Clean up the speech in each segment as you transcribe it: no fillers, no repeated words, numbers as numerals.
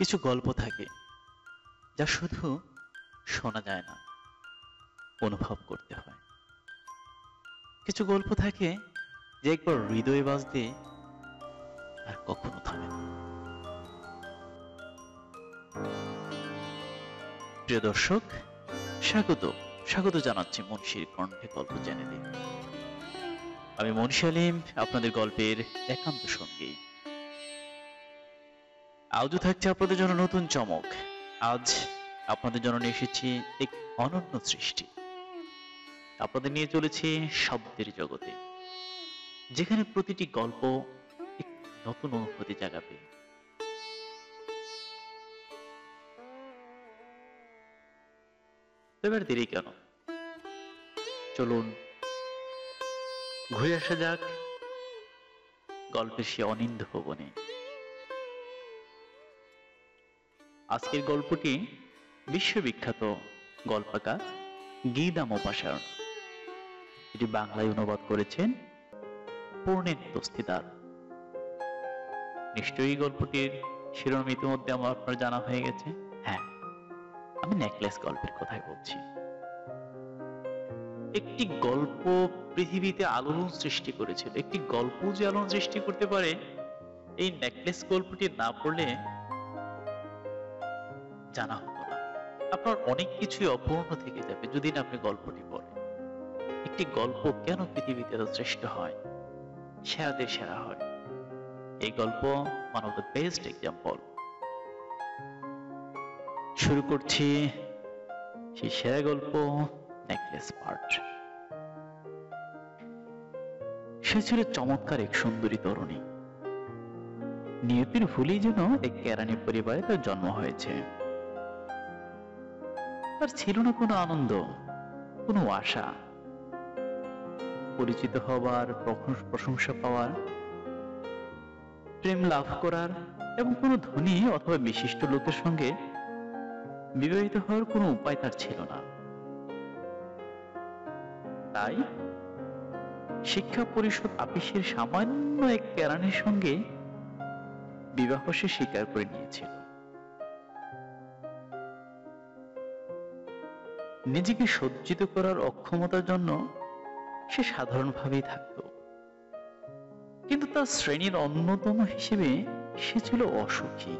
কিছু গল্প থাকে যা শুধু শোনা যায় না, অনুভব করতে হয়। কিছু গল্প থাকে যে একবার হৃদয়ে বাজতে আর কখনো থামে না। প্রিয় দর্শক, স্বাগত জানাচ্ছি মুন্সির কণ্ঠে গল্প চ্যানেলে। আমি মুন্সি আলিম, আপনাদের গল্পের একান্ত সঙ্গী। আজও থাকছে আপনাদের জন্য নতুন চমক। আজ আপনাদের জন্য নিয়ে এসেছি এক অনন্য সৃষ্টি। আপনাদের নিয়ে চলেছি শব্দের জগতে, যেখানে প্রতিটি গল্প এক নতুন অনুভূতি জাগাবে। এবার দেরি কেন, চলুন ঘুরে আসা যাক গল্পের সে অনিন্দ্য ভবনে। আজকের গল্পটি বিশ্ববিখ্যাত গল্পকার গীতা মোপাসারণ। এটি বাংলায় অনুবাদ করেছেন পূর্ণেন দস্তিদার। নিশ্চয়ই গল্পটির শিরোনাম ইতিমধ্যে আমার আপনার জানা হয়ে গেছে। হ্যাঁ, আমি নেকলেস গল্পের কথাই বলছি। একটি গল্প পৃথিবীতে আলোড়ন সৃষ্টি করেছিল। একটি গল্প যে আলোড়ন সৃষ্টি করতে পারে, এই নেকলেস গল্পটি না পড়লে জানা হতো না। আপনার অনেক কিছুই অপূর্ণ থেকে যাবে যদি না আপনি গল্পটি পড়েন। একটি গল্প কেন পৃথিবীতে এত শ্রেষ্ঠ হয়, সেরাদের সেরা হয়, এই গল্প one of the best example. শুরু করছি সেই সেরা গল্প, নেকলেস পার্ট। সে ছিল চমৎকার এক সুন্দরী তরুণী। নিয়তির ভুলেই যেন এক কেরানি পরিবারে তার জন্ম হয়েছে। তার ছিল না কোনো আনন্দ, কোনো আশা, পরিচিত হবার, প্রশংসা পাওয়ার, প্রেম লাভ করার এবং কোনো ধনী অথবা বিশিষ্ট লোকের সঙ্গে বিবাহিত হওয়ার কোনো উপায় তার ছিল না। তাই শিক্ষা পরিষদ আপিসের সামান্য এক কেরানির সঙ্গে বিবাহ সে স্বীকার করে নিয়েছিল। নিজেকে সজ্জিত করার অক্ষমতার জন্য সে সাধারণভাবেই থাকত, কিন্তু তার শ্রেণীর অন্যতম হিসেবে সে ছিল অসুখী।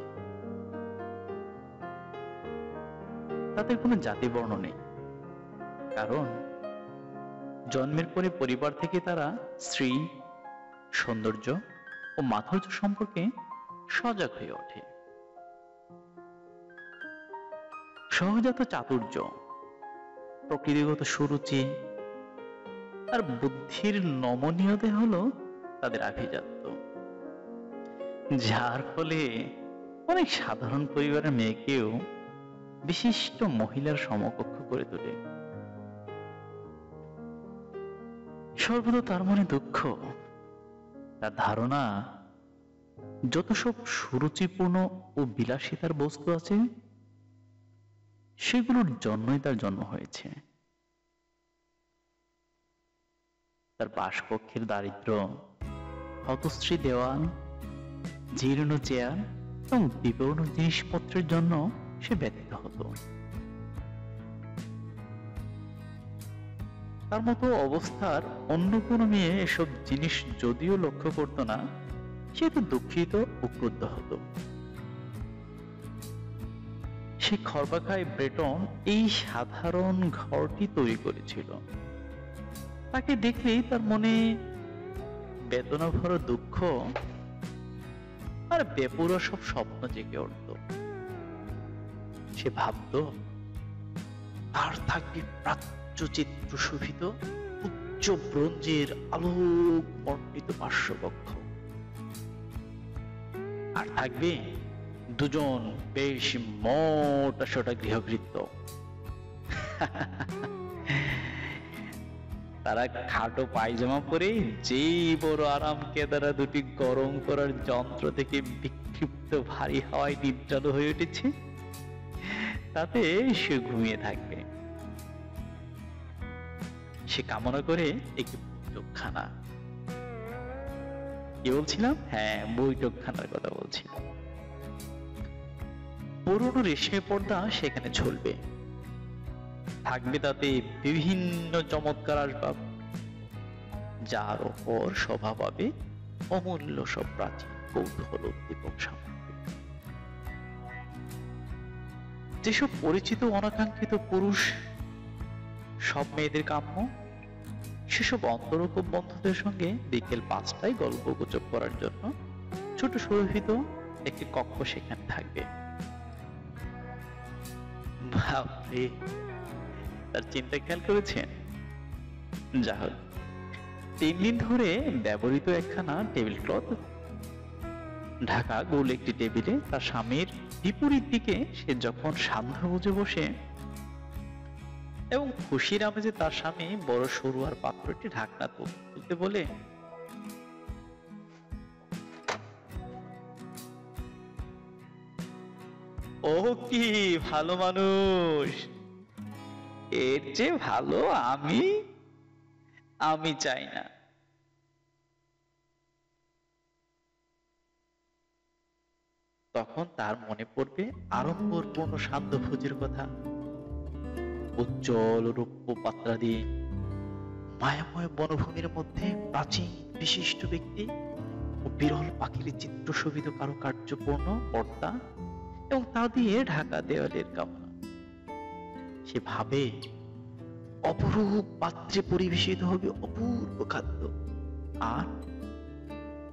তাদের কোনো জাতি বর্ণ নেই, কারণ জন্মের পরে পরিবার থেকে তারা স্ত্রী, সৌন্দর্য ও মাধুর্য সম্পর্কে সজাগ হয়ে ওঠে। সহজাত চাতুর্য, প্রকৃতিগত সুরুচি আর বুদ্ধির নমনীয়তা হলো তাদের আভিজাত্য, যার ফলে অনেক সাধারণ পরিবারের মেয়েকেও বিশিষ্ট মহিলার সমকক্ষ করে তোলে। সর্বদা তার মনে দুঃখ। তার ধারণা, যত সব সুরুচিপূর্ণ ও বিলাসিতার বস্তু আছে, সেগুলোর জন্যই তার জন্ম হয়েছে। তার বাসকক্ষের দারিদ্র, হতশ্রী দেওয়াল, জীর্ণ চেয়ার এবং বিবর্ণ জিনিসপত্রের জন্য সে ব্যথিত হতো। তার মতো অবস্থার অন্য কোনো মেয়ে এসব জিনিস যদিও লক্ষ্য করত না, সে তো দুঃখিত ও ক্রুদ্ধ হতো। সে খর্বাখায় ব্রেটন এই সাধারণ ঘরটি তৈরি করেছিল। তাকে দেখলেই তার মনে বেদনা ভরা দুঃখ আর বেপরোয়া সব স্বপ্ন জেগে উঠত। সে ভাবত, তার থাকবে প্রাচ্যচিত্র শোভিত উচ্চ ব্রোঞ্জের আলোক মণ্ডিত পার্শ্বকক্ষ, আর থাকবে দুজন বেশ মোটা সোটা গৃহভৃত্য। তারা খাটো পায়জামা পরে যেই বড় আরামকে তারা দুটি গরম করার যন্ত্র থেকে বিক্ষিপ্ত ভারী হাওয়ায় নির্জল হয়ে উঠেছে, তাতে সে ঘুমিয়ে থাকবে। সে কামনা করে একটি বৈঠকখানা। কি বলছিলাম? হ্যাঁ, বৈঠকখানার কথা বলছিলাম। পুরনো রেশমি পর্দা সেখানে ঝুলবে, থাকবে তাতে বিভিন্ন চমৎকার আসবাব, যার ওপর শোভা পাবে অমূল্য সব প্রাচীন কৌতূহল উদ্দীপক সামগ্রী। যেসব পরিচিত অনাকাঙ্ক্ষিত পুরুষ সব মেয়েদের কাম্য, সেসব অন্তরঙ্গ বন্ধুদের সঙ্গে বিকেল 5টায় গল্প গুজব করার জন্য ছোট সুরভিত একটি কক্ষ সেখানে থাকবে। বাপরে, তার চিন্তা খেয়াল করেছেন? যা হোক, 3 দিন ধরে ব্যবহৃত একখানা টেবিল ক্লথ ঢাকা গোল একটি টেবিলে তার স্বামীর বিপরীত দিকে সে যখন সান্ধ্য বুঝে বসে এবং খুশির আমেজে তার স্বামী বড় সরু আর পাত্রটি ঢাকনা তুলতে বলে, ও কি ভালো মানুষ, এর চেয়ে ভালো আমি চাই না। তখন তার মনে পড়বে আড়ম্বর পূর্ণ সান্ধ্যভোজের কথা। উজ্জ্বল রূপ্য পাত্রাদি, মায়াময় বনভূমির মধ্যে প্রাচীন বিশিষ্ট ব্যক্তি ও বিরল পাখির চিত্র শোভিত কারুকার্যপূর্ণ পর্দা এবং তা দিয়ে ঢাকা দেওয়ালের কামনা। সে ভাবে অপরূপ পাত্রে পরিবেশিত হবে অপূর্ব খাদ্য, আর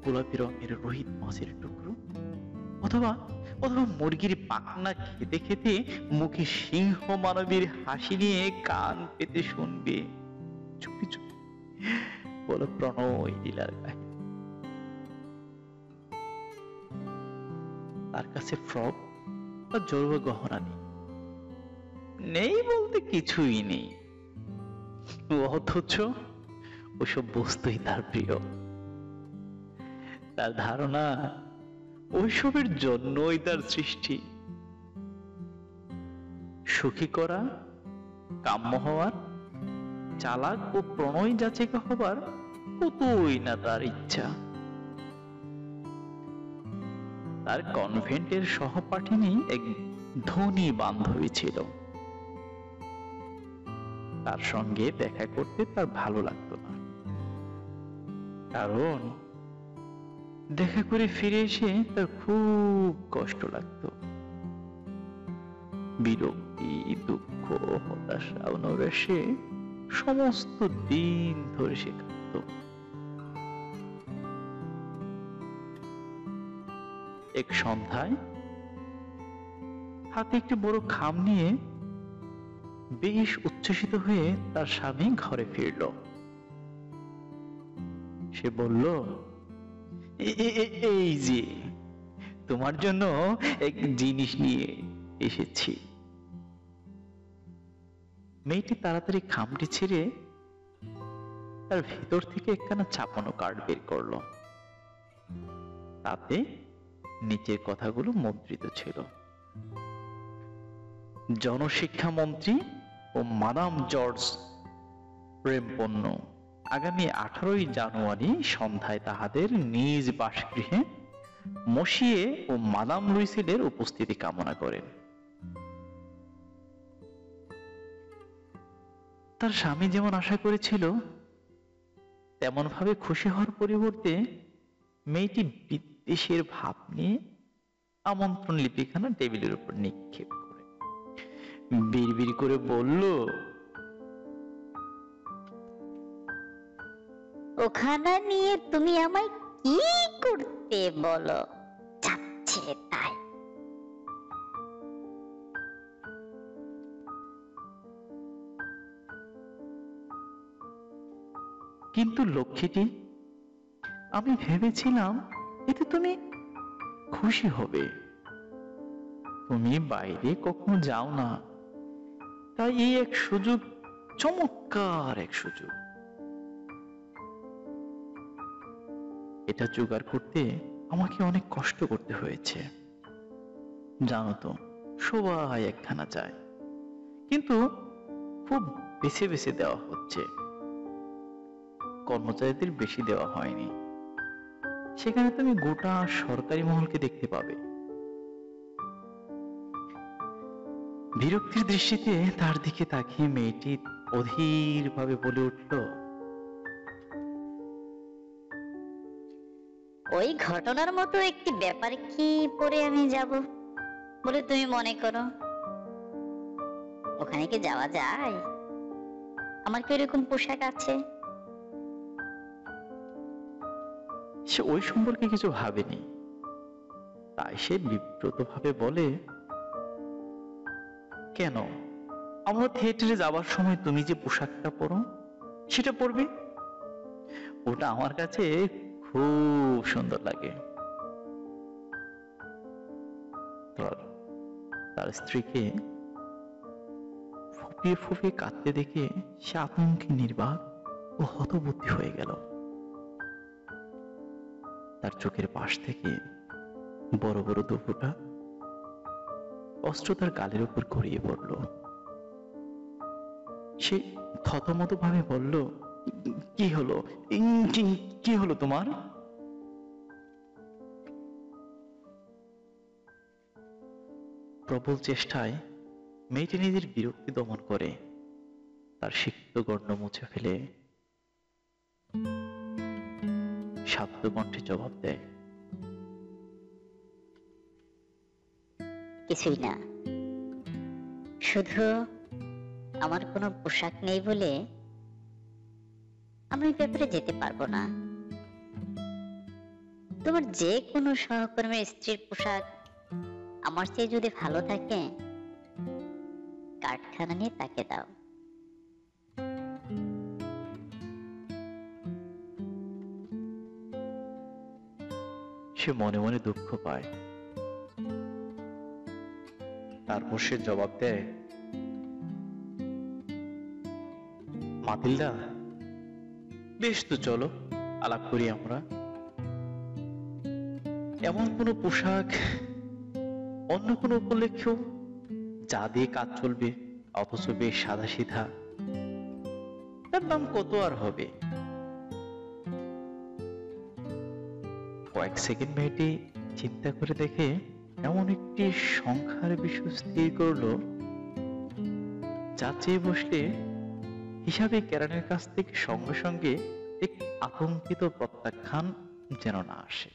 গোলাপি রঙের রোহিত মাছের টুকরো অথবা মুরগির পাখনা খেতে খেতে মুখে সিংহ মানবীর হাসি নিয়ে কান পেতে শুনবে চুপি চুপি বলো প্রণয় লীলার কাহিনী। তার কাছে ফ্রক বা জড়ুয়া গহনা নেই বলতে কিছুই নেই, অথচ ওসব বস্তুই তার প্রিয়। তার ধারণা ওইসবের জন্যই তার সৃষ্টি। সুখী করা, কাম্য হওয়ার, চালাক ও প্রণয় যাচিকা হবার কতই না তার ইচ্ছা। তার কনভেন্টের সহপাঠিনী এক ধনী বান্ধবী ছিল। তার সঙ্গে দেখা করতে তার ভালো লাগতো না, কারণ দেখা করে ফিরে এসে তার খুব কষ্ট লাগতো। বিরক্তি, দুঃখ, হতাশা, নৈরাশ্যে সমস্ত দিন ধরে সে কাঁদত। এক সন্ধ্যায় হাতে একটি বড় খাম নিয়ে বেশ উচ্ছ্বসিত হয়ে তার স্বামী ঘরে ফিরল। সে বলল, এই যে তোমার জন্য এক জিনিস নিয়ে এসেছি। মেয়েটি তাড়াতাড়ি খামটি ছেড়ে তার ভেতর থেকে একখানা ছাপানো কার্ড বের করলো। তাতে নিচের কথাগুলো মুদ্রিত ছিল। জনশিক্ষা মন্ত্রী ও মাদাম জর্জ প্রেমপন্ন আগামী 18ই জানুয়ারি সন্ধ্যায় তাহাদের নিজ বাসগৃহে মসিয়ে ও মাদাম লুইসেলের উপস্থিতি কামনা করেন। তার স্বামী যেমন আশা করেছিল তেমন ভাবে খুশি হওয়ার পরিবর্তে মেয়েটি বিদ্বেষের ভাব নিয়ে আমন্ত্রণ লিপিখানা টেবিলের উপর নিক্ষেপ করে বিড়বিড় করে বলল, ওখানা নিয়ে তুমি আমায় কি করতে বলো, যাচ্ছে তাই। কিন্তু লক্ষ্মীটি, আমি ভেবেছিলাম এতে তুমি খুশি হবে। তুমি বাইরে কখনো যাও না, তাই এই এক সুযোগ, চমৎকার এক সুযোগ। এটা জোগাড় করতে আমাকে অনেক কষ্ট করতে হয়েছে। জানো তো, সবাই একখানা চায়, কিন্তু খুব বেছে বেছে দেওয়া হচ্ছে। কর্মচারীদের বেশি দেওয়া হয়নি। সেখানে তুমি গোটা সরকারি মহলকে দেখতে পাবে। বিরক্তির দৃষ্টিতে তার দিকে তাকিয়ে মেয়েটি অধীর ভাবে বলে উঠল, ওই ঘটনার মতো একটি ব্যাপার কি পরে আমি যাব বলে তুমি মনে করো? ওখানে কি যাওয়া যায়? আমার কি এরকম পোশাক আছে? সে ওই সম্পর্কে কিছু ভাবেনি, তাই সে বিব্রত ভাবে বলে, কেন, আমরা থিয়েটারে যাবার সময় তুমি যে পোশাকটা পরো সেটা পরবে। ওটা আমার কাছে খুব সুন্দর লাগে। তার স্ত্রীকে ফুপিয়ে ফুপিয়ে কাঁদতে দেখে সে আতঙ্কে নির্বাক ও হতবুদ্ধি হয়ে গেল। তার চোখের পাশ থেকে বড় বড় দুফোঁটা অস্ত্র তার গালের উপর গড়িয়ে পড়ল। সে থতমত ভাবে বলল, কি হলো, কি হলো তোমার? প্রবল চেষ্টায় মেয়েটি নিজের বিরক্তি দমন করে তার সিক্ত গণ্ড মুছে ফেলে শান্ত কণ্ঠে জবাব দেয়, কিছুই না, শুধু আমার কোনো পোশাক নেই বলে আমি এই ব্যাপারে যেতে পারবো না। তোমার যে কোনো সহকর্মীর স্ত্রীর পোশাক আমার চেয়ে যদি ভালো থাকে, কার্ডখানা নিয়ে তাকে দাও। সে মনে মনে দুঃখ পায়। তারপর সে জবাব দেয়, মাতিলদা, বেশ তো চলো আলাপ করি আমরা। এমন কোনো পোশাক অন্য কোনো উপলক্ষ যা দিয়ে কাজ চলবে, অথচ বেশ সাদা সিধা, তার দাম কত আর হবে? কয়েক সেকেন্ড মেয়েটি চিন্তা করে দেখে এমন একটি সংখ্যার বিষয় স্থির করলো যা চেয়ে বসলে হিসাবে কেরানের কাছ থেকে সঙ্গে সঙ্গে এক আতঙ্কিত প্রত্যাখ্যান যেন না আসে।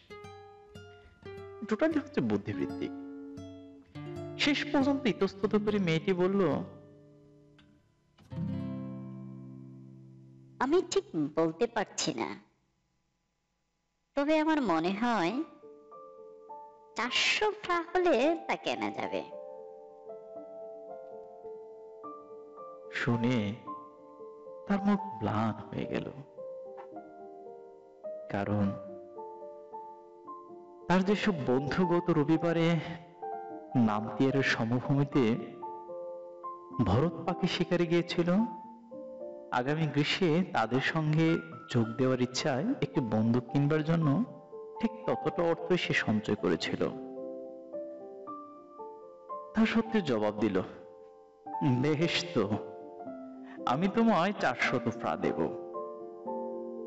টোটালি হচ্ছে বুদ্ধিবৃত্তিক। শেষ পর্যন্ত ইতস্তত করে মেয়েটি বলল, আমি ঠিক বলতে পারছি না, তবে আমার মনে হয় 400 ফ্রা হলে তা কেনা যাবে। শুনে তার মুখ ম্লান হয়ে গেল, কারণ তার যেসব বন্ধু গত রবিবারে নামতিয়ারের সমভূমিতে ভরত পাখি শিকারে গিয়েছিল, আগামী গ্রীষ্মে তাদের সঙ্গে যোগ দেওয়ার ইচ্ছায় একটি বন্দুক কিনবার জন্য ঠিক ততটা অর্থই সে সঞ্চয় করেছিল। তার সত্যি জবাব দিল, বেশ তো, আমি তোমায় 400 ফ্রা দেব,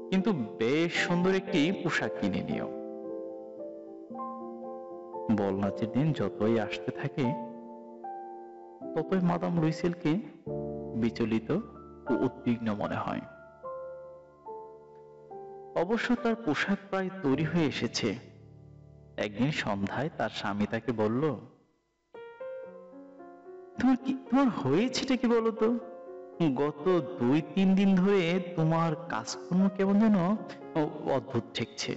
কিন্তু বেশ সুন্দর একটি পোশাক কিনে নিও। বল নাচের দিন যতই আসতে থাকে ততই মাদাম লুইসেলকে বিচলিত ও উদ্বিগ্ন মনে হয়। অবশ্য তার পোশাক প্রায় তৈরি হয়ে এসেছে। একদিন সন্ধ্যায় তার স্বামী তাকে বলল, তোমার হয়েছেটা কি বলতো? গত 2-3 দিন ধরে তোমার কাজকর্ম কেমন যেন অদ্ভুত ঠেকছে।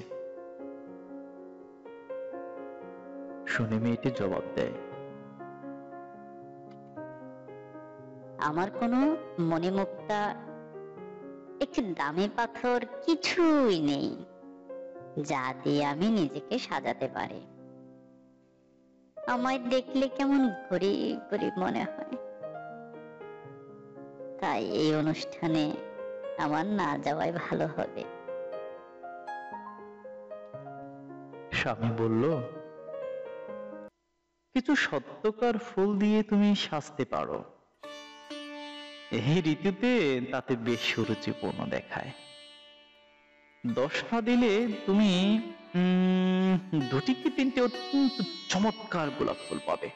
শুনে মেয়েটি জবাব দেয়, আমার কোনো মণিমুক্তা, একটি দামি পাথর কিছুই নেই যা দিয়ে আমি নিজেকে সাজাতে পারি। আমায় দেখলে কেমন গরিব গরিব মনে হয়। তাই এই অনুষ্ঠানে আমার না যাওয়াই ভালো হবে। স্বামী বলল, কিছু সত্যকার ফুল দিয়ে তুমি সাজতে পারো, এই ঋতুতে তাতে বেশ সুরুচিপূর্ণ দেখায়। 10 ফ্রা দিলে তুমি 2 কি 3টে অত্যন্ত চমৎকার গোলাপ ফুল পাবে।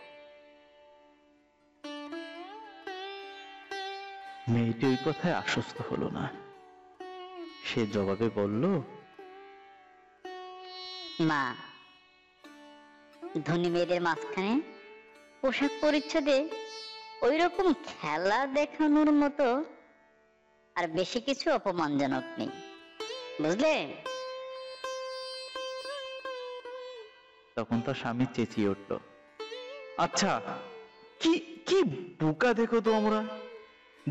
মেয়েটি ওই কথায় আশ্বস্ত হলো না। সে জবাবে বলল, মা, ধনী মেয়েদের মাঝখানে পোশাক পরিচ্ছদে ওই রকম খেলা দেখানোর মতো আর বেশি কিছু অপমানজনক নেই, বুঝলে? তখন তার স্বামী চেঁচিয়ে উঠল, আচ্ছা, কি কি বোকা দেখো তো আমরা।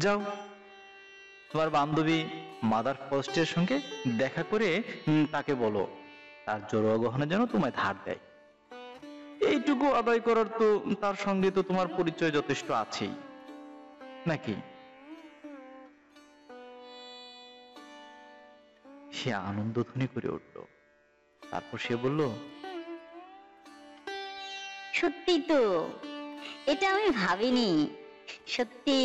যাও, তোমার বান্ধবী মাদার ফার্স্টের সঙ্গে দেখা করে তাকে বলো তার জড়োয়া গহনা যেন তোমায় ধার দেয়। এইটুকু আদায় করার তো তার সঙ্গে তো তোমার পরিচয় যথেষ্ট আছেই নাকি? সে আনন্দধ্বনি করে উঠল। তারপর সে বলল, সত্যি তো, এটা আমি ভাবিনি, সত্যি।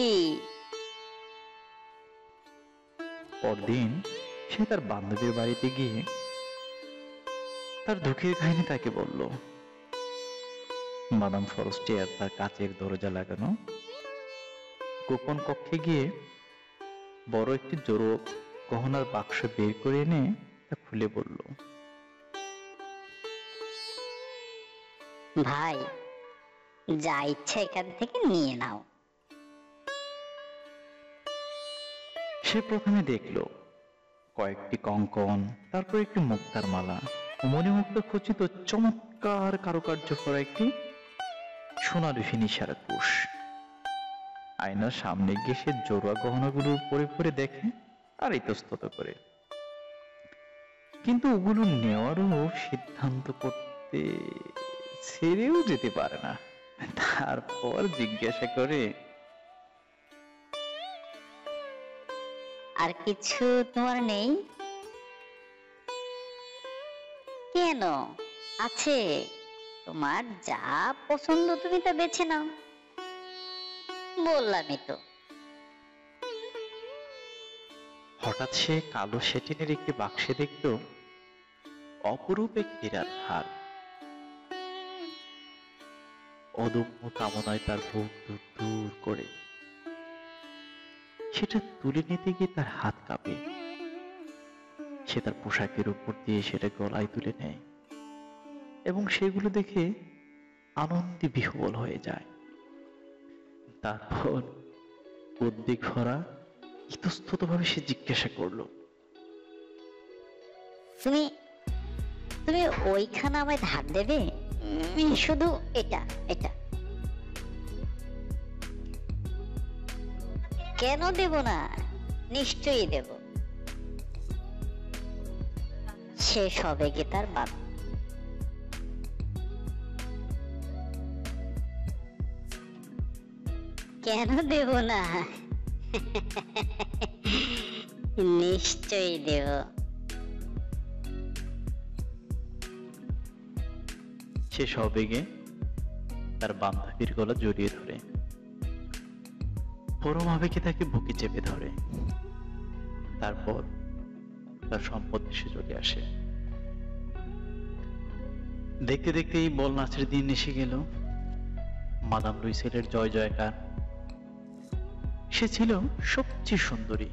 পরদিন সে তার বান্ধবীর বাড়িতে গিয়ে তার দুঃখের কাহিনী তাকে বলল। মাদাম ফরেস্টিয়ার তার কাচের দরজা লাগানো গোপন কক্ষে গিয়ে বড় একটি জোড়ো গহনার বাক্স বের করে এনে তা খুলে বলল, ভাই, যা ইচ্ছা এখান থেকে নিয়ে নাও। সে প্রথমে দেখলো কয়েকটি কঙ্কন, তারপর একটি মুক্তার মালা, মণিমুক্ত খচিত চমৎকার কারুকার্য করা একটি সোনালি ফিনিশার কুশ। আয়নার সামনে গিয়ে সে জোড়া গহনাগুলো পরে পরে দেখে আর ইতস্তত করে, কিন্তু ওগুলো নেওয়ারও সিদ্ধান্ত করতে ছেড়েও যেতে পারে না। তারপর জিজ্ঞাসা করে, আর কিছু তোমার নেই? কেন, আছে। তোমার যা পছন্দ তুমি তা বেছে নাও, বললামই তো। হঠাৎ সে কালো সেটিনের একটি বাক্সে দেখল অপরূপ এক হীরার হার। অদম্য কামনায় তার বুক দূর দূর করে। সেটা তুলে নিতে গিয়ে তার হাত কাঁপে। সে তার পোশাকের উপর দিয়ে সেটা গলায় তুলে নেয় এবং সেগুলো দেখে আনন্দে বিহ্বল হয়ে যায়। তারপর উদ্বেগ ভরা ইতস্তত ভাবে সে জিজ্ঞাসা করলো, তুমি তুমি ওইখানে আমায় ধার দেবে? শুধু এটা এটা। কেন দেব না, নিশ্চয়ই দেব। শেষ হবে কি তার বাপ। কেন দেব না, নিশ্চয়ই দেব। সে সবেগে তার বান্ধবীর গলা জড়িয়ে ধরে, পরম আবেগে তাকে বুকে চেপে ধরে। তারপর তার সম্পদ এসে চলে আসে। দেখতে দেখতে এই বল নাচের দিন এসে গেল। মাদাম লুইসেলের জয় জয়কার। সে ছিল সবচেয়ে সুন্দরী,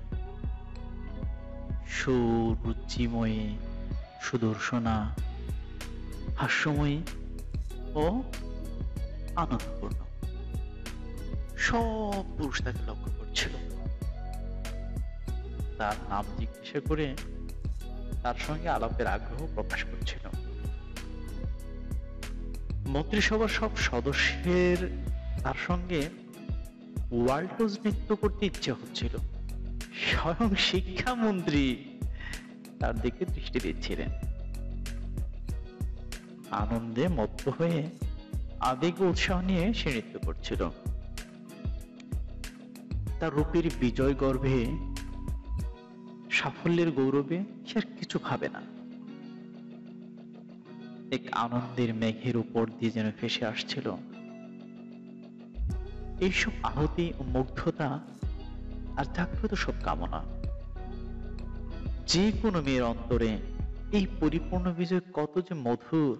সুরুচিময়ী, সুদর্শনা, হাস্যময়ী ও আনন্দপূর্ণ। সব পুরুষ তাকে লক্ষ্য করছিল। তার নাম জিজ্ঞাসা করে তার সঙ্গে আলাপের আগ্রহ প্রকাশ করছিল। মন্ত্রিসভার সব সদস্যের তার সঙ্গে ওয়াল্টজ নৃত্য করতে ইচ্ছে হচ্ছিল। স্বয়ং শিক্ষামন্ত্রী তার দিকে দৃষ্টি দিচ্ছিলেন। আনন্দে মত্ত হয়ে আবেগ ও উৎসাহ নিয়ে সে নৃত্য করছিল। তার রূপের বিজয় গর্ভে, সাফল্যের গৌরবে সে আর কিছু ভাবে না। এক আনন্দের মেঘের উপর দিয়ে যেন ভেসে আসছিল এইসব আহতি ও মুগ্ধতা আর জাগ্রত সব কামনা। যে কোনো মেয়ের অন্তরে এই পরিপূর্ণ বিজয় কত যে মধুর।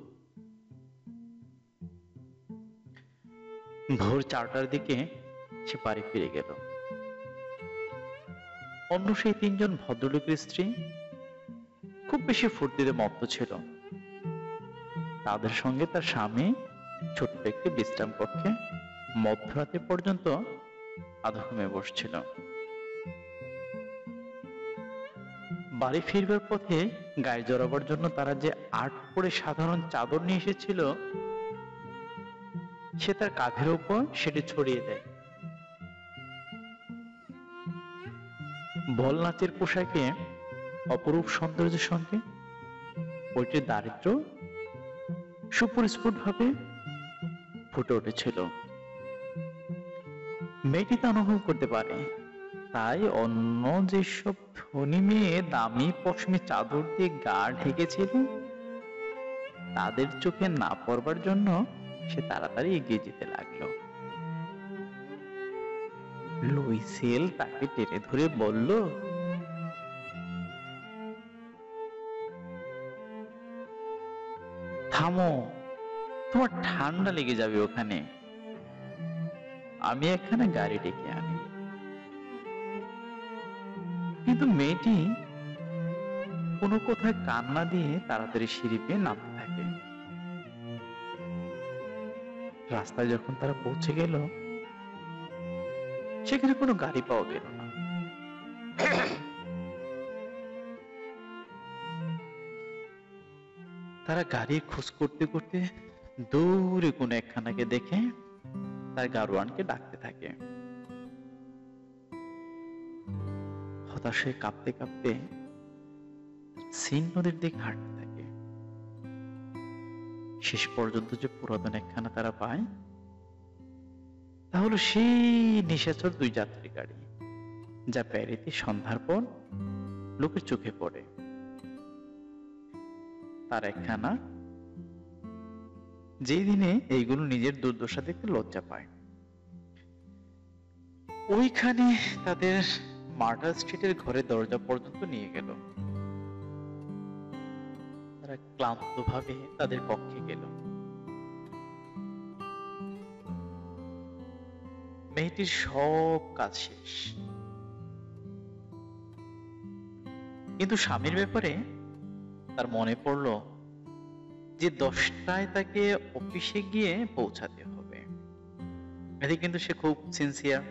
ভোর 4টার দিকে সে বাড়ি ফিরে গেল। অন্য সেই তিনজন ভদ্রলোকের স্ত্রী খুব বেশি ফুর্তিতে মত্ত ছিল। তাদের সঙ্গে তার স্বামী ছোট্ট একটি বিশ্রাম কক্ষে মধ্যরাতে পর্যন্ত আধো ঘুমে বসছিল। বাড়ি ফিরবার পথে গায়ে জড়াবার জন্য তারা যে আট পরে সাধারণ চাদর নিয়ে এসেছিল, সে তার কাঁধের উপর সেটি ছড়িয়ে দেয়। বল নাচের পোশাকে অপরূপ সৌন্দর্যের সঙ্গে ওইটির দারিদ্র সুপরিস্ফুট ভাবে ফুটে উঠেছিল। মেয়েটি তা অনুভব করতে পারে, তাই অন্য যেসব ধনী মেয়ে দামি পশমি চাদর দিয়ে গা ঢেকেছিল, তাদের চোখে না পড়বার জন্য সে তাড়াতাড়ি এগিয়ে যেতে লাগলো। লুইসেল তাকে টেনে ধরে বলল, থামো, তোমার ঠান্ডা লেগে যাবে ওখানে, আমি এখানে গাড়ি ডেকে আনি। কিন্তু মেয়েটি কোনো কোথায় কান্না দিয়ে তাড়াতাড়ি সিঁড়ি পেয়ে নামতে থাকে। রাস্তায় যখন তারা পৌঁছে গেল, সেখানে কোনো গাড়ি পাওয়া গেল না। তারা গাড়ির খোঁজ করতে করতে দূরে কোনো একখানাকে দেখে তার গাড়োয়ানকে ডাকতে থাকে। হতাশ হয়ে কাঁপতে কাঁপতে সিন নদীর দিকে হাঁটতে থাকে। শেষ পর্যন্ত যে পুরাতন একখানা তারা পায়, তা হলো সেই নিশাচর দুই যাত্রী গাড়ি, যা প্যারিতে সন্ধ্যার পর লোকের চোখে পড়ে। তার একখানা, যেই দিনে এইগুলো নিজের দুর্দশা দেখতে লজ্জা পায়। ওইখানে তাদের মার্টার স্ট্রিটের ঘরের দরজা পর্যন্ত নিয়ে গেল। তারা ক্লান্ত ভাবে তাদের কক্ষে গেল। মেয়েটির সব কাজ শেষ, কিন্তু স্বামীর ব্যাপারে তার মনে পড়ল যে 10টায় তাকে অফিসে গিয়ে পৌঁছাতে হবে। এতে কিন্তু সে খুব সিনসিয়ার।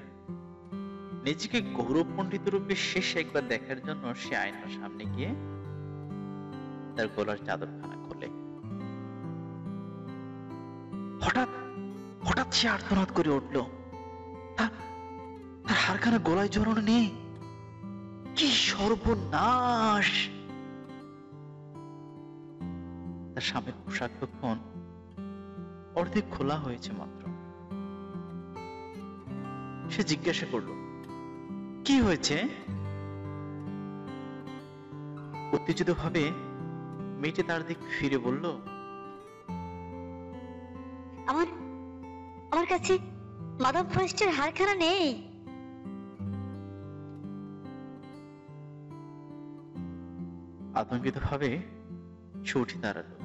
নিজেকে গৌরব পণ্ডিত রূপে শেষ একবার দেখার জন্য সে আয়নার সামনে গিয়ে তার গলার চাদরখানা খোলে। হঠাৎ হঠাৎ সে আর্তনাদ করে উঠল, তার হাড়খানা গলায় জড়ানো নেই। কি সর্বনাশ! তার স্বামীর পোশাক তখন অর্ধেক খোলা হয়েছে মাত্র। সে জিজ্ঞাসা করল, কি হয়েছে? উত্তেজিত ভাবে মেয়েটি তার দিক ফিরে বলল, আমার আমার কাছে মাদাম ফার্স্টের হারখানা নেই। আতঙ্কিত ভাবে সে উঠে দাঁড়ালো।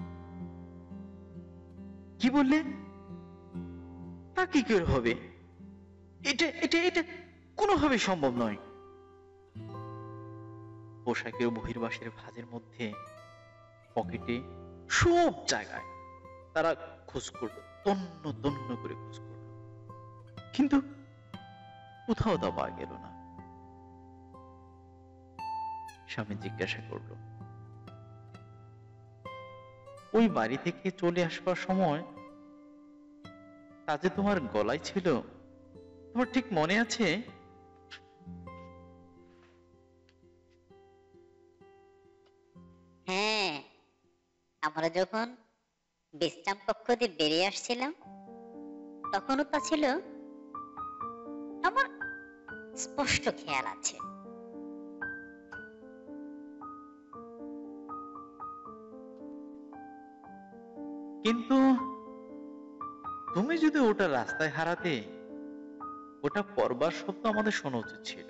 কি বললে? তা কি করে হবে? এটা এটা এটা কোনোভাবে সম্ভব নয়। পোশাকের বহির্বাসের ভাঁজের মধ্যে, পকেটে, সব জায়গায় তারা খোঁজ করলো, তন্ন তন্ন করে খোঁজ করলো, কিন্তু কোথাও তা পাওয়া গেল না। স্বামী জিজ্ঞাসা করলো, ওই বাড়ি থেকে চলে আসবার সময় তা যে তোমার গলায় ছিল, তোমার ঠিক মনে আছে? হ্যাঁ, আমরা যখন বিশ্রাম কক্ষ দিয়ে বেরিয়ে আসছিলাম, তখনও তা ছিল। আমার স্পষ্ট খেয়াল আছে। কিন্তু তুমি যদি ওটা রাস্তায় হারাতে, ওটা পরবার শব্দ আমাদের শোনা উচিত ছিল।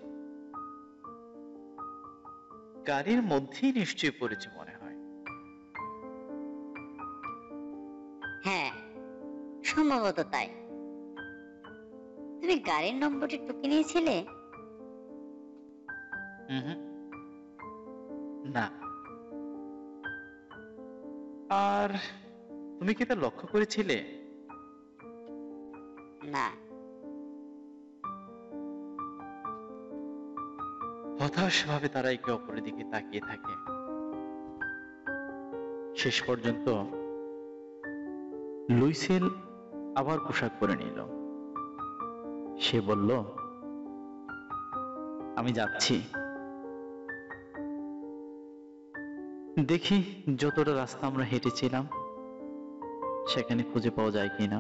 গাড়ির মধ্যেই নিশ্চয়ই পড়েছে মনে হয়। হ্যাঁ, সম্ভবত তাই। তুমি গাড়ির নম্বরটি টুকে নিয়েছিলে? হুম, না। আর তুমি কি তা লক্ষ্য করেছিলে? না। হতাশ ভাবে তারা একে অপরের দিকে তাকিয়ে থাকে। শেষ পর্যন্ত লুইসেল আবার পোশাক পরে নিল। সে বলল, আমি যাচ্ছি, দেখি যতটা রাস্তা আমরা হেঁটেছিলাম সেখানে খুঁজে পাওয়া যায় কিনা।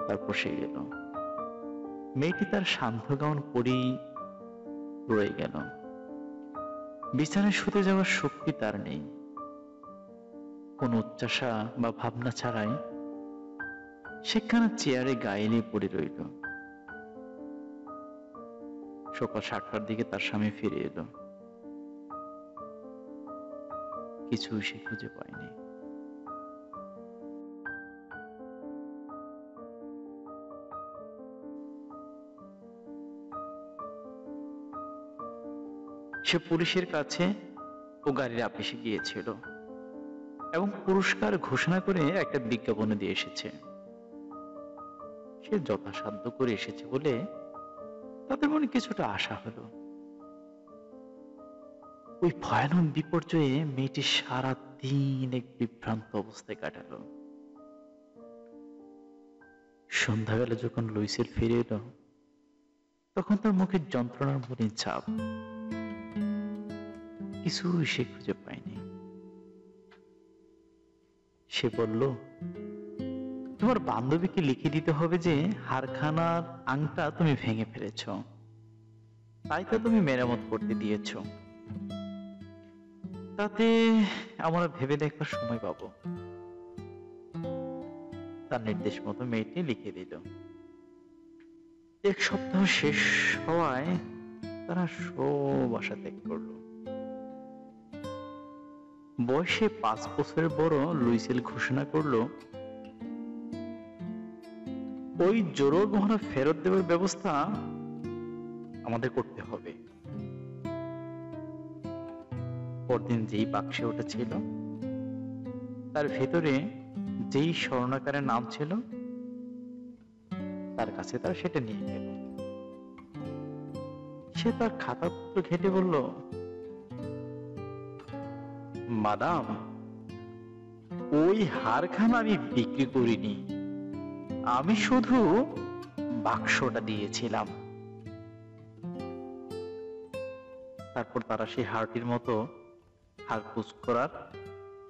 তারপর সে গেল। মেয়েটি তার সান্ধ্য গাউন পরেই রয়ে গেল। বিছানায় শুতে যাওয়ার শক্তি তার নেই। কোন উচ্চাসা বা ভাবনা ছাড়াই সেখানে চেয়ারে গায়ে এলিয়ে পড়ে রইল। সকাল 7টার দিকে তার স্বামী ফিরে এলো। কিছুই সে খুঁজে পায়নি। সে পুলিশের কাছে ও গাড়ির আপিসে গিয়েছিল এবং পুরস্কার ঘোষণা করে একটা বিজ্ঞাপন দিয়ে এসেছে। সে যথাসাধ্য করে এসেছে বলে তাদের মনে কিছুটা আশা হলো। ওই ভয়ানক বিপর্যয়ে মেয়েটি সারা দিন এক বিভ্রান্ত অবস্থায় কাটালো। সন্ধ্যাবেলা যখন লুইসেল ফিরে এলো, তখন তার মুখের যন্ত্রণার মলিন ছাপ। কিছুই সে খুঁজে পায়নি। সে বলল, তোমার বান্ধবীকে লিখে দিতে হবে যে হারখানার আংটা তুমি ভেঙে ফেলেছ, তাই তো তুমি মেরামত করতে দিয়েছ। তাতে আমরা ভেবে দেখবার সময় পাবো। তার নির্দেশ মতো মেয়েটি লিখে দিল। 1 সপ্তাহ শেষ হওয়ায় তারা সব আশা ত্যাগ করলো। বয়সে 5 বছরের বড় লুইসেল ঘোষণা করলো, ওই জোড়ো গহনা ফেরত দেওয়ার ব্যবস্থা আমাদের করতে হবে। পরদিন যেই বাক্সে ওটা ছিল, তার ভেতরে যেই স্বর্ণাকারের নাম ছিল, তার কাছে তার সেটা নিয়ে গেল। সে তার খাতাপত্র ঘেটে বলল, মাদাম, ওই হারখানা আমি বিক্রি করিনি, আমি শুধু বাক্সটা দিয়েছিলাম। তারপর তারা সেই হারটির মতো হার কুচ করার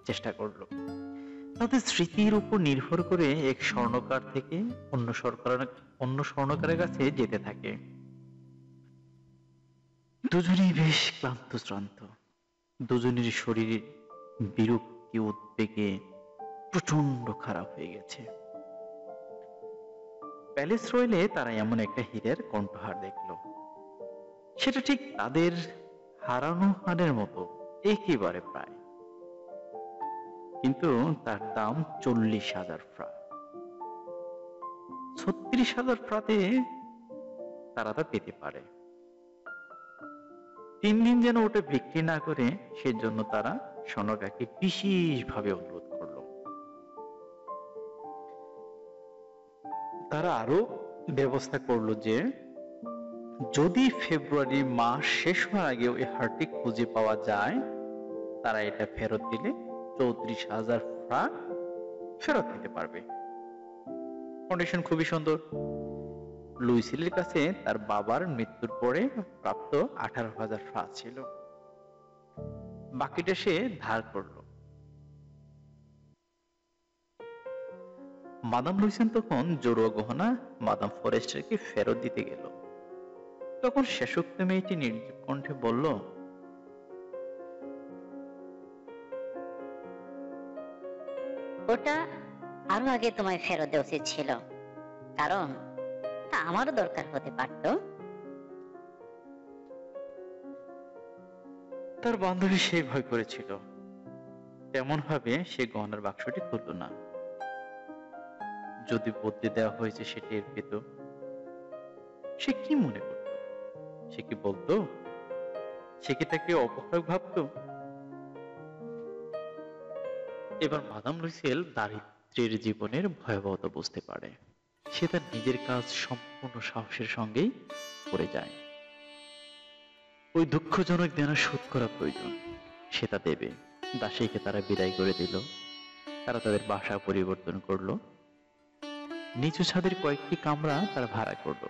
চেষ্টা করলো। তাদের স্মৃতির উপর নির্ভর করে এক স্বর্ণকার থেকে অন্য স্বর্ণকারের কাছে যেতে থাকে। দুজনেই বেশ ক্লান্ত শ্রান্ত। দুজনের শরীর বিরক্তি উদ্বেগে প্রচন্ড খারাপ হয়ে গেছে। প্যালেস রয়েলে তারা এমন একটা হীরের কণ্ঠহার দেখলো। সেটা ঠিক তাদের হারানো হারের মতো একেবারে প্রায়, কিন্তু তার দাম 40,000 ফ্রা। 36,000 ফ্রাতে তারা তা পেতে পারে। 3 দিন যেন ওটা বিক্রি না করে সেজন্য তারা সনকাকে বিশেষভাবে অনুরোধ করলো। তারা আরো ব্যবস্থা করলো যে যদি ফেব্রুয়ারি মাস শেষ হওয়ার আগে ওই হারটি খুঁজে পাওয়া যায়, তারা এটা ফেরত দিলে 34,000 ফ্রাঙ্ক ফেরত নিতে পারবে। কন্ডিশন খুবই সুন্দর। লুইসেলের কাছে তার বাবার মৃত্যুর পরে প্রাপ্ত 18,000 ফ্রাঙ্ক ছিল, বাকিটা সে ধার করলো। মাদাম লুইসেন তখন জোড়ুয়া গহনা মাদাম ফরেস্টারকে ফেরত দিতে গেল। তখন শেষোক্ত মেয়েটি নির্জীব কণ্ঠে বলল, ওটা আরো আগে তোমায় ফেরত দেওয়া উচিত ছিল, কারণ তা আমারও দরকার হতে পারত। তার বান্ধবী সেই ভয় করেছিল, তেমন ভাবে সে গহনার বাক্সটি খুলল না। যদি বদলে দেওয়া হয়েছে সে টের পেত, সে কি মনে করত? সে কি বলতো? সে কি তাকে অপহার ভাবতো? এবার মাদাম লুইসেল দারিদ্র্যের জীবনের ভয়াবহতা বুঝতে পারে। সে তার নিজের কাজ সম্পূর্ণ সাহসের সঙ্গেই করে যায়। ওই দুঃখজনক দেনা শোধ করা প্রয়োজন, সে তা দেবে। দাসীকে তারা বিদায় করে দিল। তারা তাদের বাসা পরিবর্তন করলো। নিচু ছাদের কয়েকটি কামরা তারা ভাড়া করলো।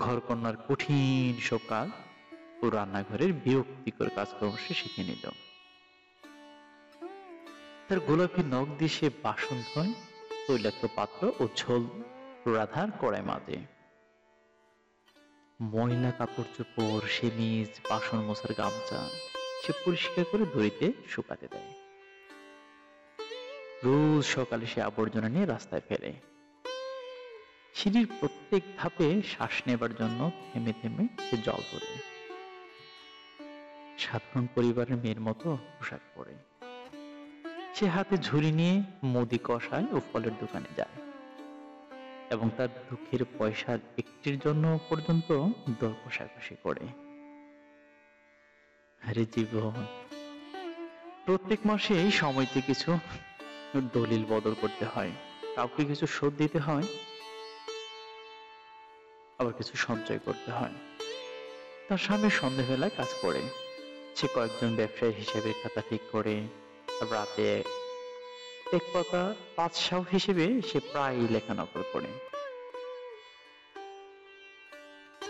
ঘরকন্নার কঠিন সব কাজ ও রান্নাঘরের বিরক্তিকর কাজকর্ম সে শিখে নিল। তার গোলাপি নখ দিয়ে সে বাসন ধোয়, তৈলাক্ত পাত্র ও ঝোল রাধার কড়াই মাজে। ময়লা কাপড় চোপড়, সেমিজ, বাসন মোছার গামছা সে পরিষ্কার করে দড়িতে শুকাতে দেয়। রোজ সকালে সে আবর্জনা নিয়ে রাস্তায় ফেলে। সিঁড়ির প্রত্যেক ধাপে শ্বাস নেবার জন্য থেমে থেমে সে জল তোলে। সাধারণ পরিবারের মেয়ের মতো পোশাক পরে সে হাতে ঝুড়ি নিয়ে মুদি কষায় ও ফলের দোকানে যায় এবং তার দুঃখের পয়সার একটির জন্য পর্যন্ত দর কষাকষি করে। আরে জীবন, প্রত্যেক মাসে এই সময়তে কিছু দলিল বদল করতে হয়, কাউকে কিছু শোধ দিতে হয়, আবার কিছু সঞ্চয় করতে হয়। তার স্বামী সন্ধ্যাবেলায় কাজ করে। সে কয়েকজন ব্যবসায়ী হিসেবে খাতা ঠিক করে। রাতে এক পাতা পাঁচশাও হিসেবে সে প্রায় লেখা নকল করে।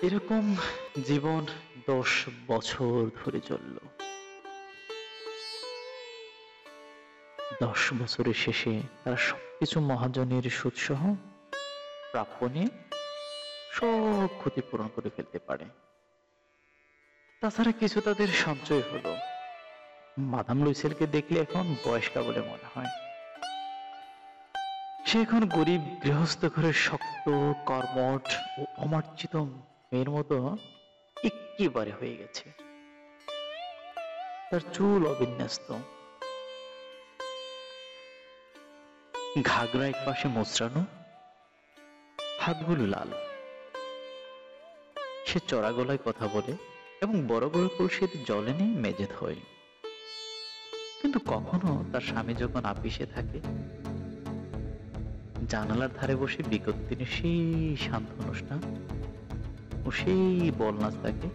এরকম জীবন 10 বছর ধরে চলল। 10 বছরের শেষে তারা সবকিছু মহাজনের সুদসহ প্রাপ্য নিয়ে সব ক্ষতিপূরণ করে ফেলতে পারে। তাছাড়া কিছু তাদের সঞ্চয় হলো। মাদাম লুইসেলকে দেখলে এখন বয়স্কা বলে মনে হয়। সে এখন গরিব গৃহস্থ ঘরের শক্ত, কর্মঠ ও অমার্জিত মেয়ের মতো একেবারে হয়ে গেছে। তার চুল অবিন্যস্ত, ঘাগরা এক পাশে মোচড়ানো, হাতগুলো লাল। সে চড়া গলায় কথা বলে এবং বড় বড় কলসিতে জল এনে মেজে ধোয়। কিন্তু কখনো তার স্বামী যখন আপিসে থাকে, জানালার ধারে বসে বিগত দিনের সেই শান্ত অনুষ্ঠান ও সেই বল নাচ তাকে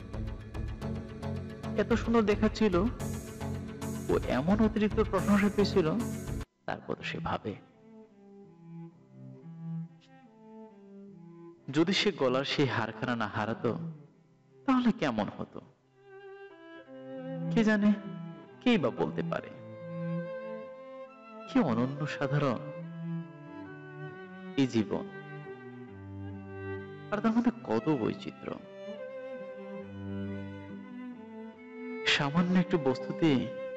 এত সুন্দর দেখাচ্ছিল ও এমন অতিরিক্ত প্রশংসা পেয়েছিল, তারপর সে ভাবে যদি সে গলার সেই হারখানা না হারাতো তাহলে কেমন হতো। কে জানে, কেই বা বলতে পারে। কি অনন্য সাধারণ এই জীবন, আর তার মধ্যে কত বৈচিত্র্য। সামান্য একটু বস্তুতে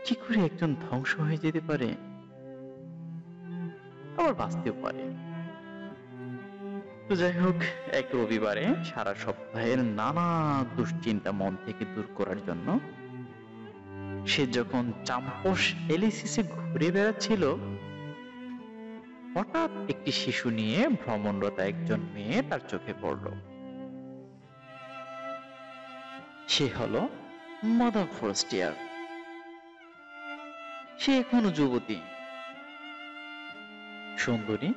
কি করে একজন ধ্বংস হয়ে যেতে পারে, আবার বাঁচতেও পারে। তো যাই হোক, এক রবিবারে সারা সপ্তাহের নানা দুশ্চিন্তা মন থেকে দূর করার জন্য সে যখন চাম্পস এলিসিসে ঘুরে বেড়াচ্ছিল, হঠাৎ একটি শিশু নিয়ে ভ্রমণরত একজন মেয়ে তার চোখে পড়ল। সে হলো মাদাম ফরস্টিয়ার। সে এখনো যুবতী, সুন্দরী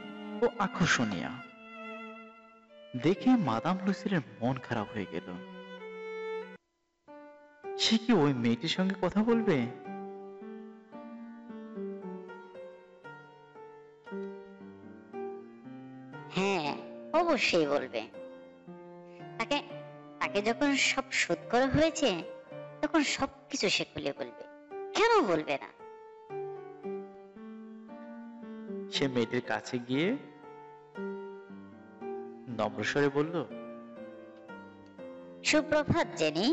ও আকর্ষণীয়। দেখে মাদাম লুইসেলের মন খারাপ হয়ে গেল। সে কি ওই মেয়েটির সঙ্গে কথা বলবে? হ্যাঁ, অবশ্যই বলবে। তাকে তাকে যখন সব শোধ করা হয়েছে তখন সবকিছু সে খুলে বলবে। কেন বলবে না? সে মেয়েটির কাছে গিয়ে নম্রস্বরে বলল, সুপ্রভাত জেনি।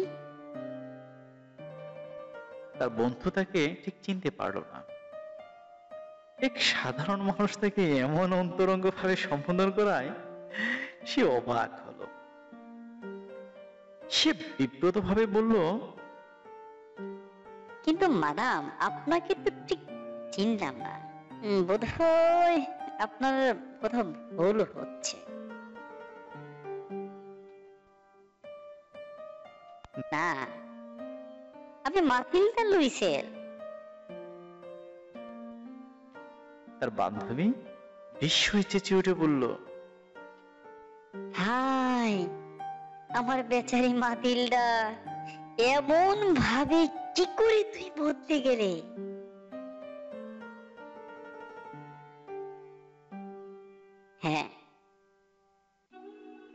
তার বন্ধু তাকে ঠিক চিনতে পারল না। এক সাধারণ মানুষ তাকে এমন অন্তরঙ্গ ভাবে সম্বোধন করায় সে অবাক হলো। সে বিব্রত ভাবে বলল, কিন্তু মাদাম, আপনাকে তো ঠিক চিনলাম না। বোধহয় আপনার কোথাও ভুল হচ্ছে। না, আমি মাথিলদা লুইসের। তার বান্ধবী বিস্ময়ে চেঁচিয়ে উঠে বলল, হাই, আমার বেচারি মাথিলদা, এমন ভাবে কি করে তুই বদলে গেলে? হ্যাঁ,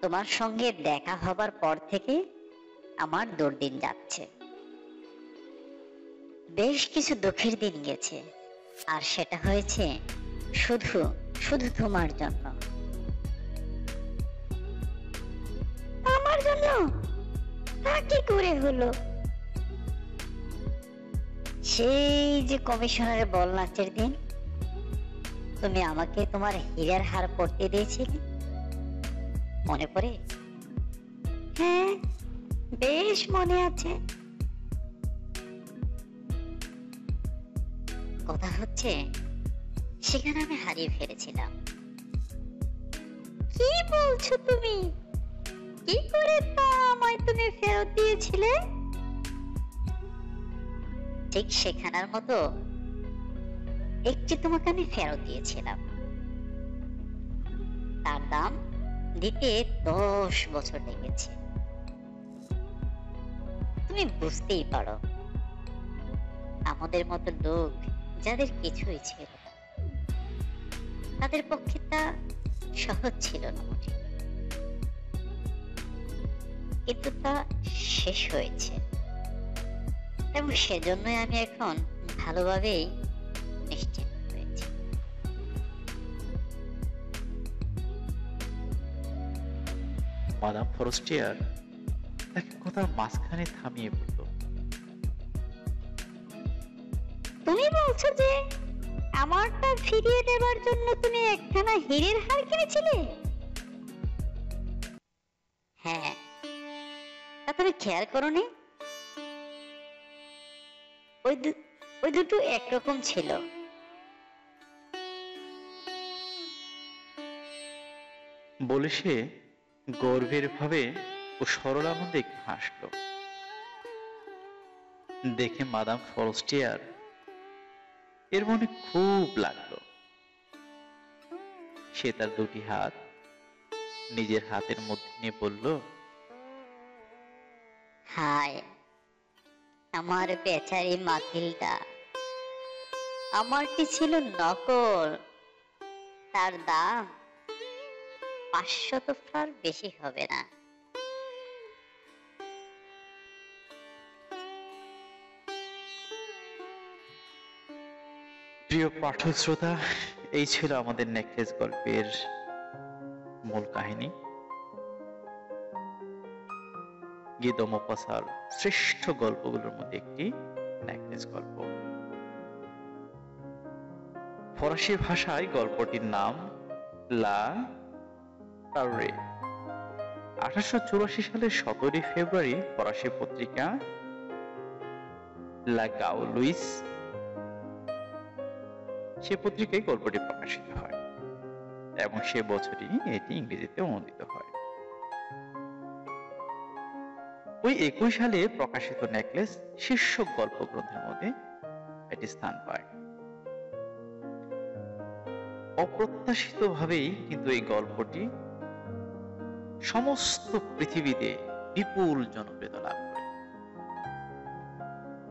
তোমার সঙ্গে দেখা হবার পর থেকে আমার দুর্দিন যাচ্ছে। বেশ কিছু দুঃখের দিন গেছে, আর সেটা হয়েছে শুধু শুধু তোমার জন্য। আমার জন্য? তা কি করে হলো? সেই যে কমিশনারের বল নাচের দিন তুমি আমাকে তোমার হীরার হার পরতে দিয়েছিলে, মনে পড়ে? হ্যাঁ, বেশ মনে আছে। কথা হচ্ছে সেখানে আমি হারিয়ে ফেলেছিলাম। কি বলছো তুমি? কি করে তা আমায় তুমি ফেরত দিয়েছিলে? ঠিক সেখানের মতো একটি তোমাকে আমি ফেরত দিয়েছিলাম। তার দাম দিতে 10 বছর লেগেছে। তুমি বুঝতেই পারো, আমাদের মতো লোক যাদের কিছুই ছিল না, তাদের পক্ষে তা সহজ ছিল না মোটে। কিন্তু তা শেষ হয়েছে, এবং সেজন্যই আমি এখন ভালোভাবেই নিশ্চিত হয়েছি। মাদাম ফরেস্টিয়ার তাকে কথার মাঝখানে থামিয়ে বলল, তুমি বলছো যে আমারটা ফিরিয়ে দেবার জন্য তুমি একখানা হীরের হার কিনেছিলে? হ্যাঁ, তা তুমি খেয়াল করোনি? ওই দুটো একরকম ছিল। বলে সে গর্বের ভাবে ও সরলা মধ্যে একটু হাসল। দেখে মাদাম ফরেস্টিয়ার এর মনে খুব লাগলো। সে তার দুটি হাত নিজের হাতের মধ্যে নিয়ে বলল, হায়, আমার বেচারি মাথিলদা, আমারটি ছিল নকল। তার দাম 500 ফ্রার বেশি হবে না। প্রিয় পাঠক শ্রোতা, এই ছিল আমাদের নেকলেস গল্পের মূল কাহিনী। গীত মোফাসাল শ্রেষ্ঠ গল্পগুলোর মধ্যে একটি নেকলেস গল্প। ফরাসি ভাষায় গল্পটির নাম লা টাউরে। 1884 সালের 17 ফেব্রুয়ারি ফরাসি পত্রিকা লা গাও লুইস সে পত্রিকায় গল্পটি প্রকাশিত হয়, এবং সে বছরই এটি ইংরেজিতে অনুদিত হয়। ওই 21 সালে প্রকাশিত নেকলেস শীর্ষক গল্প গ্রন্থের মধ্যে এটি স্থান পায়। অপ্রত্যাশিতভাবেই কিন্তু এই গল্পটি সমস্ত পৃথিবীতে বিপুল জনপ্রিয়তা লাভ করে।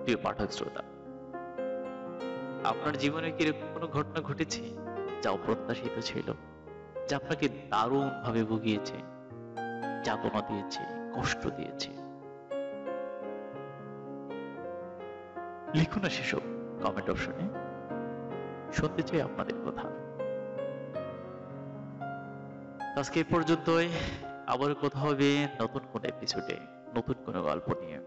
প্রিয় পাঠক শ্রোতা, আপনার জীবনে কি এরকম কোনো ঘটনা ঘটেছে যা অপ্রত্যাশিত ছিল, যা আপনাকে দারুণ ভাবে ভুগিয়েছে, যাতনা দিয়েছে, কষ্ট দিয়েছে? লিখুন না সেসব কমেন্ট অপশনে, শুনতে চাই আপনাদের কথা। আজকে এই পর্যন্তই, আবার কথা হবে নতুন কোন এপিসোডে, নতুন কোন গল্প নিয়ে।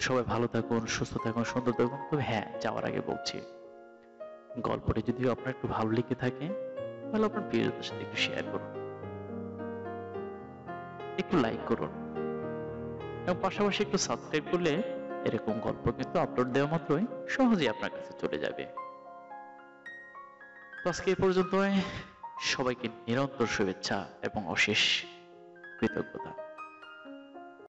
সবাই ভালো থাকুন, সুস্থ থাকুন, সুন্দর থাকুন। তবে হ্যাঁ, যাওয়ার আগে বলছি, গল্পটি যদি আপনার একটু ভালো লেগে থাকে তাহলে আপনার প্রিয়জনদের সাথে একটু শেয়ার করুন, একটু লাইক করুন, এবং পাশাপাশি একটু সাবস্ক্রাইব করলে এরকম গল্প কিন্তু আপলোড দেওয়া মাত্রই সহজেই আপনার কাছে চলে যাবে। তো আজকে এই পর্যন্তই, সবাইকে নিরন্তর শুভেচ্ছা এবং অশেষ কৃতজ্ঞতা।